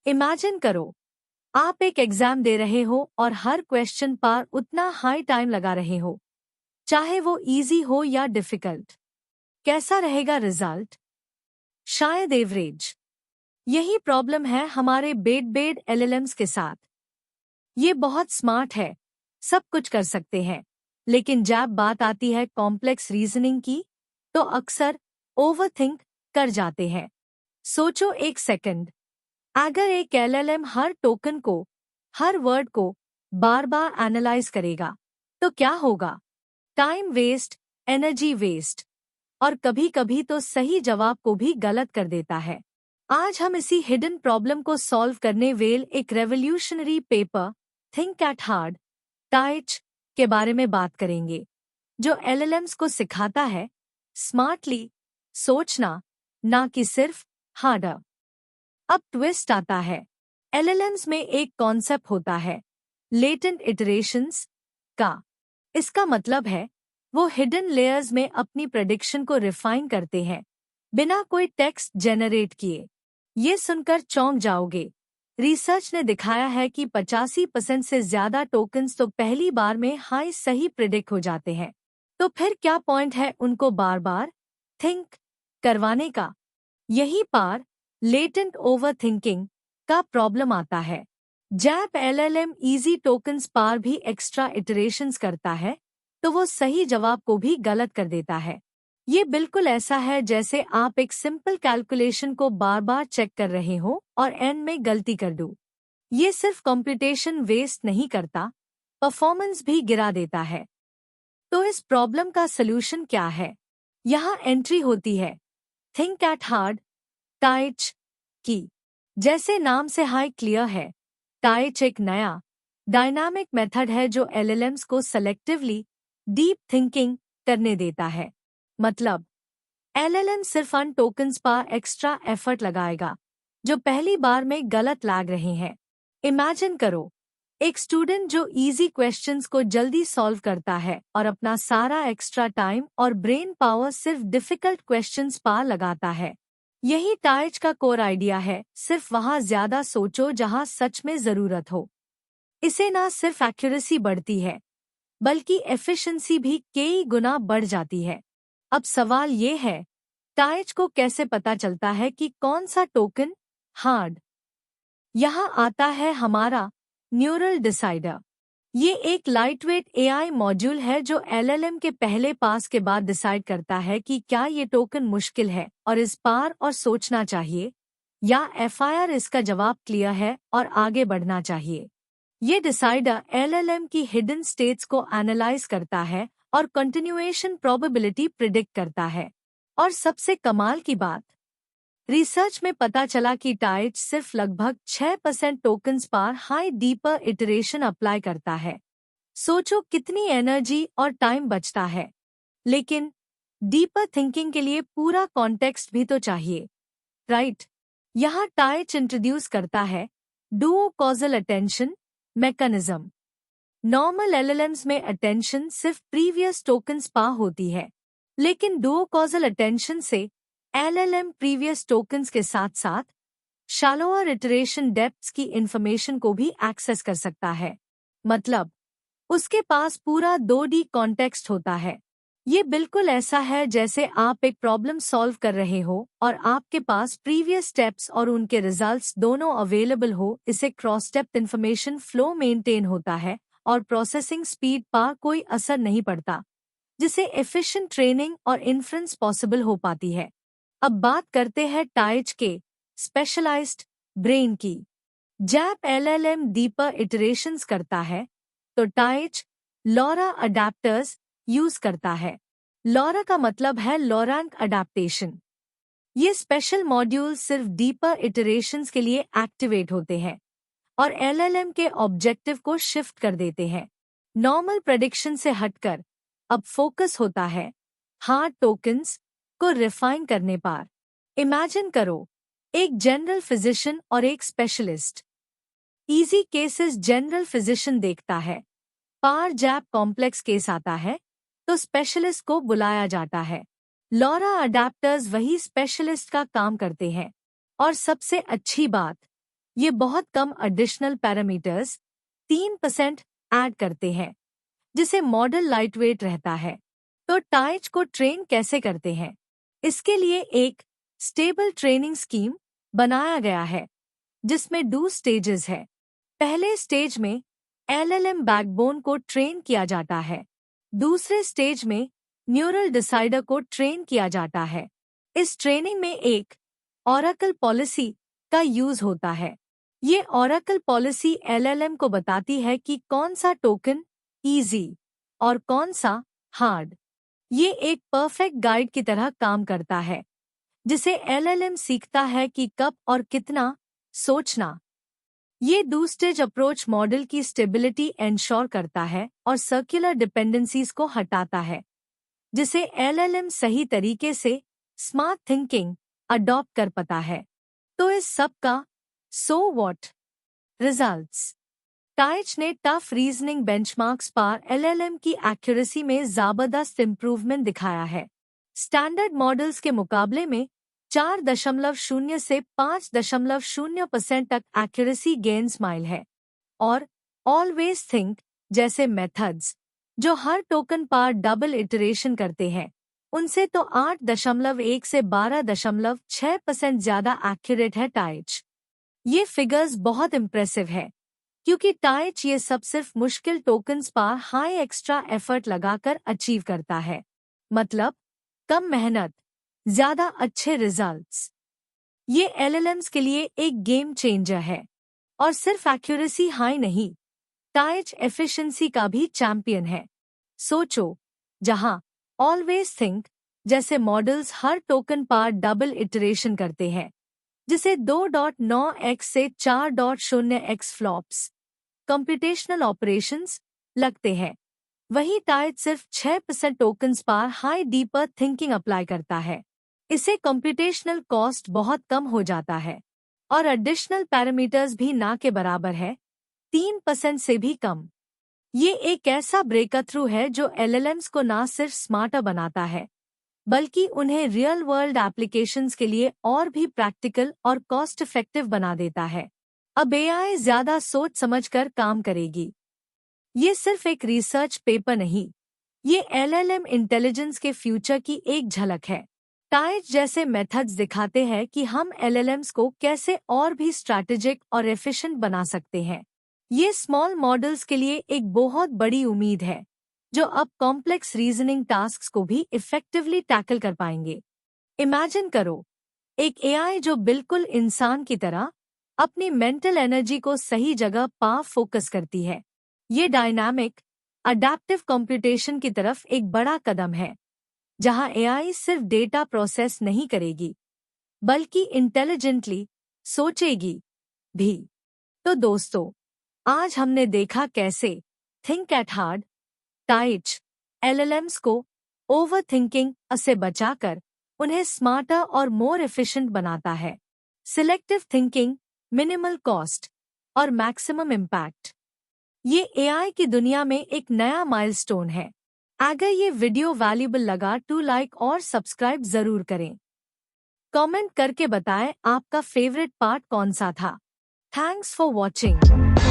Imagine करो, आप एक एग्जाम दे रहे हो और हर क्वेश्चन पर उतना हाई टाइम लगा रहे हो, चाहे वो इजी हो या डिफिकल्ट। कैसा रहेगा रिजल्ट? शायद एवरेज। यही प्रॉब्लम है हमारे बेड एलएलएम्स के साथ। ये बहुत स्मार्ट है, सब कुछ कर सकते हैं, लेकिन जब बात आती है कॉम्प्लेक्स रीजनिंग की, तो अक्सर ओवरथिंक कर जाते हैं। सोचो एक सेकंड, अगर एक एलएलएम हर टोकन को, हर वर्ड को बार बार एनालाइज करेगा, तो क्या होगा? टाइम वेस्ट, एनर्जी वेस्ट, और कभी-कभी तो सही जवाब को भी गलत कर देता है। आज हम इसी हिडन प्रॉब्लम को सॉल्व करने वेल एक revolutionary paper, think at hard, टाइच, के बारे में बात करेंगे, जो एलएलएम्स को सिखाता है स्मार्टली सोचना, ना कि सिर्फ हार्डर। अब ट्विस्ट आता है। एलएलएम्स में एक कॉन्सेप्ट होता है, लेटेंट इटरेशंस का। इसका मतलब है वो हिडन लेयर्स में अपनी प्रेडिक्शन को रिफाइन करते हैं, बिना कोई टेक्स्ट जेनरेट किए। ये सुनकर चौंक जाओगे। रिसर्च ने दिखाया है कि 85% से ज्यादा टोकन्स तो पहली बार में हाई सही प्रिडिक्ट हो जाते हैं। तो फिर क्या पॉइंट है उनको बार बार थिंक करवाने का? यही पार लेटेंट ओवरथिंकिंग का प्रॉब्लम आता है। जब एलएलएम इजी टोकन्स पार भी एक्स्ट्रा इटरेशंस करता है, तो वो सही जवाब को भी गलत कर देता है। ये बिल्कुल ऐसा है जैसे आप एक सिंपल कैलकुलेशन को बार बार चेक कर रहे हो और एंड में गलती कर दो। ये सिर्फ कंप्यूटेशन वेस्ट नहीं करता, परफॉर्मेंस भी गिरा देता है। तो इस प्रॉब्लम का सलूशन क्या है? यहाँ एंट्री होती है थिंक एट हार्ड, टाइच की। जैसे नाम से हाई क्लियर है, टाइच एक नया डायनामिक मेथड है जो एलएलएम्स को सेलेक्टिवली डीप थिंकिंग करने देता है। मतलब एलएलएम सिर्फ उन टोकन्स पर एक्स्ट्रा एफर्ट लगाएगा जो पहली बार में गलत लग रहे हैं। इमेजिन करो, एक स्टूडेंट जो इजी क्वेश्चंस को जल्दी सॉल्व करता है और अपना सारा एक्स्ट्रा टाइम और ब्रेन पावर सिर्फ डिफिकल्ट क्वेश्चंस पर लगाता है। यही टाइच का कोर आइडिया है, सिर्फ वहाँ ज्यादा सोचो जहाँ सच में जरूरत हो। इसे ना सिर्फ एक्यूरेसी बढ़ती है, बल्कि एफिशिएंसी भी कई गुना बढ़ जाती है। अब सवाल ये है, टाइच को कैसे पता चलता है कि कौन सा टोकन हार्ड? यहाँ आता है हमारा न्यूरल डिसाइडर। ये एक लाइटवेट एआई मॉड्यूल है जो एलएलएम के पहले पास के बाद डिसाइड करता है कि क्या ये टोकन मुश्किल है और इस पार और सोचना चाहिए, या एफआईआर इसका जवाब क्लियर है और आगे बढ़ना चाहिए। ये डिसाइडर एलएलएम की हिडन स्टेट्स को एनालाइज करता है और कंटिन्यूएशन प्रोबेबिलिटी प्रिडिक्ट करता है। और सबसे कमाल की बात, रिसर्च में पता चला कि टाइच सिर्फ लगभग 6% टोकन्स पर हाई डीपर इटरेशन अप्लाई करता है। सोचो कितनी एनर्जी और टाइम बचता है। लेकिन डीपर थिंकिंग के लिए पूरा कॉन्टेक्स्ट भी तो चाहिए, राइट? यहाँ टाइच इंट्रोड्यूस करता है Duo causal attention mechanism. Normal LLMs में अटेंशन सिर्फ प्रीवियस टोकन्स पा होती है, लेकिन डुओ कॉजल अटेंशन से एलएलएम प्रीवियस टोकन्स के साथ साथ शैलोअर इटरेशन डेप्थ्स की इंफॉर्मेशन को भी एक्सेस कर सकता है। मतलब उसके पास पूरा 2D कॉन्टेक्स्ट होता है। ये बिल्कुल ऐसा है जैसे आप एक प्रॉब्लम सॉल्व कर रहे हो और आपके पास प्रीवियस स्टेप्स और उनके रिजल्ट्स दोनों अवेलेबल हो। इसे cross step information flow maintain होता है और प्रोसेसिंग स्पीड पर कोई असर नहीं पड़ता, जिससे एफिशिएंट ट्रेनिंग और इन्फ्रेंस पॉसिबल हो पाती है। अब बात करते हैं टाइच के स्पेशलाइज्ड ब्रेन की। जब एलएलएम डीपर इटरेशंस करता है, तो टाइच लॉरा अडेप्टर्स यूज करता है। लॉरा का मतलब है लॉरैंक अडेप्टेशन। ये स्पेशल मॉड्यूल सिर्फ डीपर इटरेशंस के लिए एक्टिवेट होते हैं और एलएलएम के ऑब्जेक्टिव को शिफ्ट कर देते हैं। नॉर्मल प्रेडिक्शन से हटकर अब फोकस होता है हार्ड टोकन्स को रिफाइन करने पर। इमेजिन करो, एक जनरल फिजिशियन और एक specialist. Easy cases general physician देखता है, पार जैप कॉम्प्लेक्स केस आता है तो स्पेशलिस्ट को बुलाया जाता है। लॉरा अडेप्टर्स वही स्पेशलिस्ट का काम करते हैं। और सबसे अच्छी बात, ये बहुत कम एडिशनल पैरामीटर्स 3% ऐड करते हैं, जिसे मॉडल लाइटवेट रहता है। तो टाइच को ट्रेन कैसे करते हैं? इसके लिए एक स्टेबल ट्रेनिंग स्कीम बनाया गया है, जिसमें 2 स्टेजेस है। पहले स्टेज में एलएलएम बैकबोन को ट्रेन किया जाता है। दूसरे स्टेज में न्यूरल डिसाइडर को ट्रेन किया जाता है। इस ट्रेनिंग में एक ओरेकल पॉलिसी का यूज होता है। ये ओरेकल पॉलिसी एलएलएम को बताती है कि कौन सा टोकन इजी और कौन सा हार्ड। ये एक परफेक्ट गाइड की तरह काम करता है, जिसे एलएलएम सीखता है कि कब और कितना सोचना। ये 2 स्टेज अप्रोच मॉडल की स्टेबिलिटी एंश्योर करता है और सर्कुलर डिपेंडेंसीज को हटाता है, जिसे एलएलएम सही तरीके से स्मार्ट थिंकिंग अडॉप्ट कर पाता है। तो इस सब का सो व्हाट रिजल्ट्स? टाइच ने टफ रीजनिंग बेंचमार्क्स पर एलएलएम की एक्यूरेसी में जबरदस्त इंप्रूवमेंट दिखाया है। स्टैंडर्ड मॉडल्स के मुकाबले में 4.0 से 5.0% तक एक्यूरेसी गेन्स माइल है। और ऑलवेज थिंक जैसे मेथड्स, जो हर टोकन पर डबल इटरेशन करते हैं, उनसे तो 8.1 से 12.6% ज्यादा एक्यूरेट है टाइच। ये फिगर्स बहुत इम्प्रेसिव है, क्योंकि टाइच ये सब सिर्फ मुश्किल टोकन्स पर हाई एक्स्ट्रा एफर्ट लगाकर अचीव करता है। मतलब कम मेहनत, ज्यादा अच्छे रिजल्ट्स। ये एलएलएम्स के लिए एक गेम चेंजर है। और सिर्फ एक्यूरेसी हाई नहीं, टाइच एफिशिएंसी का भी चैंपियन है। सोचो, जहां ऑलवेज थिंक जैसे मॉडल्स हर टोकन पर डबल इटरेशन करते हैं, जिसे 2.9x से 4.0x फ्लॉप्स कंप्यूटेशनल ऑपरेशंस लगते हैं, वही टाइच सिर्फ 6% टोकन्स पर हाई डीपर थिंकिंग अप्लाई करता है। इससे कंप्यूटेशनल कॉस्ट बहुत कम हो जाता है और एडिशनल पैरामीटर्स भी ना के बराबर है, 3% से भी कम। ये एक ऐसा ब्रेकथ्रू है जो एलएलएम्स को ना सिर्फ स्मार्टर बनाता है, बल्कि उन्हें रियल वर्ल्ड एप्लीकेशंस के लिए और भी प्रैक्टिकल और कॉस्ट इफेक्टिव बना देता है। अब एआई ज्यादा सोच समझकर काम करेगी। ये सिर्फ एक रिसर्च पेपर नहीं, ये एलएलएम इंटेलिजेंस के फ्यूचर की एक झलक है। टाइच जैसे मेथड्स दिखाते हैं कि हम एलएलएम्स को कैसे और भी स्ट्रैटेजिक और एफिशिएंट बना सकते हैं। ये स्मॉल मॉडल्स के लिए एक बहुत बड़ी उम्मीद है, जो अब कॉम्प्लेक्स रीजनिंग टास्क्स को भी इफेक्टिवली टैकल कर पाएंगे। इमेजिन करो, एक एआई जो बिल्कुल इंसान की तरह अपनी मेंटल एनर्जी को सही जगह पा फोकस करती है। ये डायनामिक, अडैप्टिव कंप्यूटेशन की तरफ एक बड़ा कदम है, जहां एआई सिर्फ डेटा प्रोसेस नहीं करेगी, बल्कि इंटेलिजेंटली सोचेगी भी। तो दोस्तों, आज हमने देखा कैसे थिंक एट हार्ड टाइच एलएलएम्स को ओवर थिंकिंग से बचाकर उन्हें स्मार्टर और मोर एफिशिएंट बनाता है। सिलेक्टिव थिंकिंग, मिनिमल कॉस्ट और मैक्सिमम इम्पैक्ट, ये एआई की दुनिया में एक नया माइलस्टोन है। अगर ये वीडियो वैल्यूएबल लगा तो लाइक और सब्सक्राइब जरूर करें। कमेंट करके बताएं आपका फेवरेट पार्ट कौन सा था। Thanks for watching.